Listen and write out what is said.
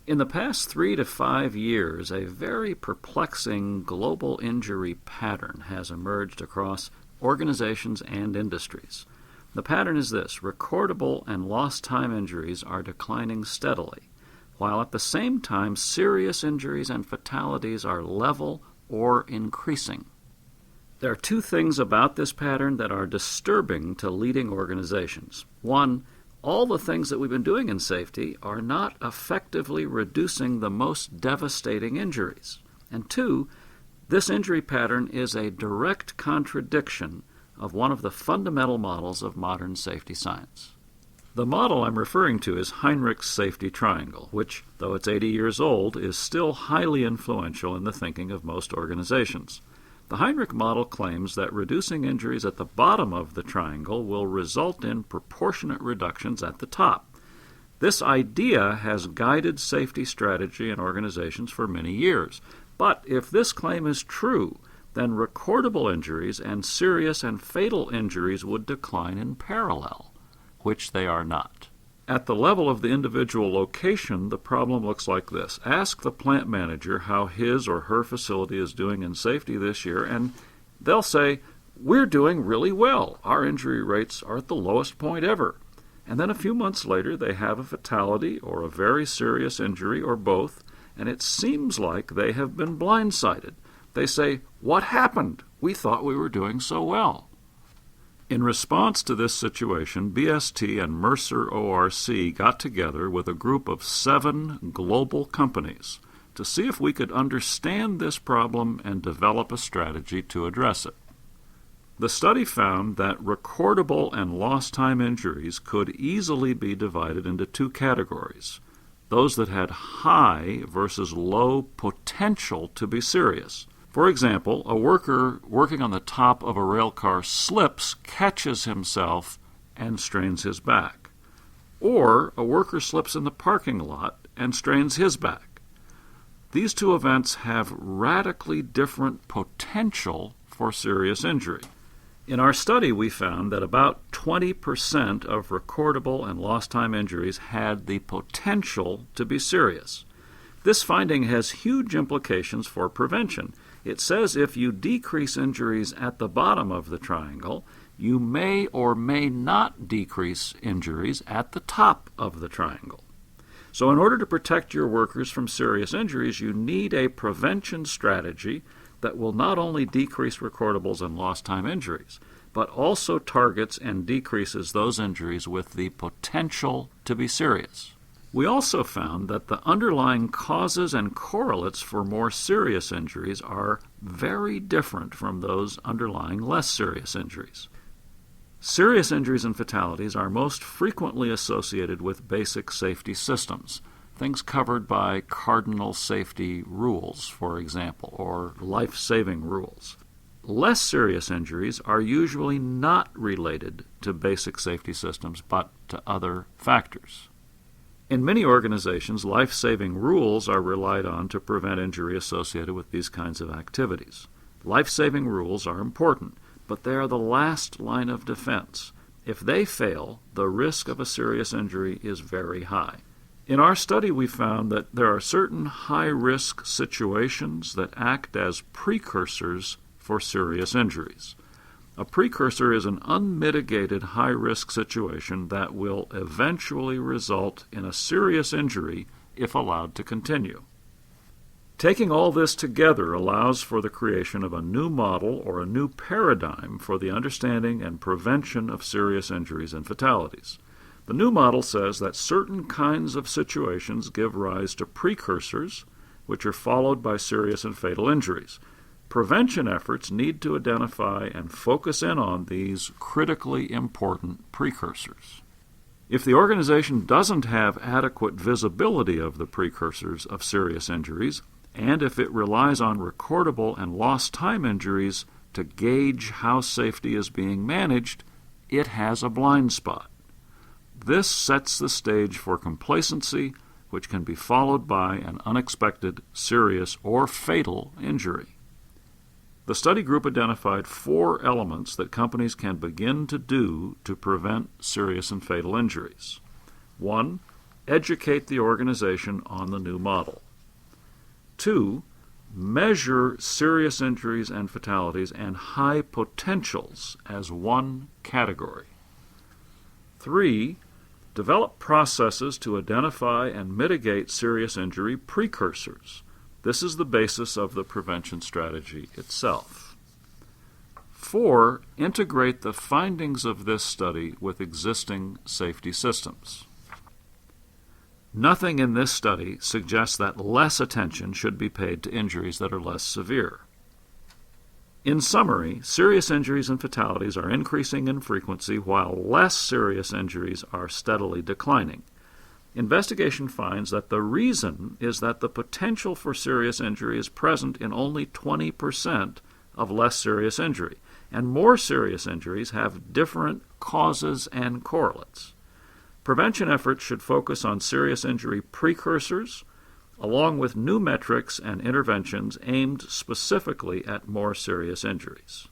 In the past 3 to 5 years, a very perplexing global injury pattern has emerged across organizations and industries. The pattern is this: recordable and lost time injuries are declining steadily, while at the same time serious injuries and fatalities are level or increasing. There are two things about this pattern that are disturbing to leading organizations. One, all the things that we've been doing in safety are not effectively reducing the most devastating injuries. And two, this injury pattern is a direct contradiction of one of the fundamental models of modern safety science. The model I'm referring to is Heinrichs' safety triangle, which, though it's 80 years old, is still highly influential in the thinking of most organizations. The Heinrich model claims that reducing injuries at the bottom of the triangle will result in proportionate reductions at the top. This idea has guided safety strategy in organizations for many years. But if this claim is true, then recordable injuries and serious and fatal injuries would decline in parallel, which they are not. At the level of the individual location, the problem looks like this. Ask the plant manager how his or her facility is doing in safety this year, and they'll say, "We're doing really well. Our injury rates are at the lowest point ever." And then a few months later, they have a fatality or a very serious injury or both, and it seems like they have been blindsided. They say, "What happened? We thought we were doing so well." In response to this situation, BST and Mercer ORC got together with a group of 7 global companies to see if we could understand this problem and develop a strategy to address it. The study found that recordable and lost time injuries could easily be divided into 2 categories: those that had high versus low potential to be serious. For example, a worker working on the top of a rail car slips, catches himself, and strains his back. Or a worker slips in the parking lot and strains his back. These 2 events have radically different potential for serious injury. In our study, we found that about 20% of recordable and lost time injuries had the potential to be serious. This finding has huge implications for prevention. It says if you decrease injuries at the bottom of the triangle, you may or may not decrease injuries at the top of the triangle. So in order to protect your workers from serious injuries, you need a prevention strategy that will not only decrease recordables and lost time injuries, but also targets and decreases those injuries with the potential to be serious. We also found that the underlying causes and correlates for more serious injuries are very different from those underlying less serious injuries. Serious injuries and fatalities are most frequently associated with basic safety systems, things covered by cardinal safety rules, for example, or life-saving rules. Less serious injuries are usually not related to basic safety systems, but to other factors. In many organizations, life-saving rules are relied on to prevent injury associated with these kinds of activities. Life-saving rules are important, but they are the last line of defense. If they fail, the risk of a serious injury is very high. In our study, we found that there are certain high-risk situations that act as precursors for serious injuries. A precursor is an unmitigated high-risk situation that will eventually result in a serious injury if allowed to continue. Taking all this together allows for the creation of a new model or a new paradigm for the understanding and prevention of serious injuries and fatalities. The new model says that certain kinds of situations give rise to precursors, which are followed by serious and fatal injuries. Prevention efforts need to identify and focus in on these critically important precursors. If the organization doesn't have adequate visibility of the precursors of serious injuries, and if it relies on recordable and lost time injuries to gauge how safety is being managed, it has a blind spot. This sets the stage for complacency, which can be followed by an unexpected, serious, or fatal injury. The study group identified 4 elements that companies can begin to do to prevent serious and fatal injuries. 1. educate the organization on the new model. 2, measure serious injuries and fatalities and high potentials as one category. 3, develop processes to identify and mitigate serious injury precursors. This is the basis of the prevention strategy itself. 4, integrate the findings of this study with existing safety systems. Nothing in this study suggests that less attention should be paid to injuries that are less severe. In summary, serious injuries and fatalities are increasing in frequency while less serious injuries are steadily declining. Investigation finds that the reason is that the potential for serious injury is present in only 20% of less serious injury, and more serious injuries have different causes and correlates. Prevention efforts should focus on serious injury precursors, along with new metrics and interventions aimed specifically at more serious injuries.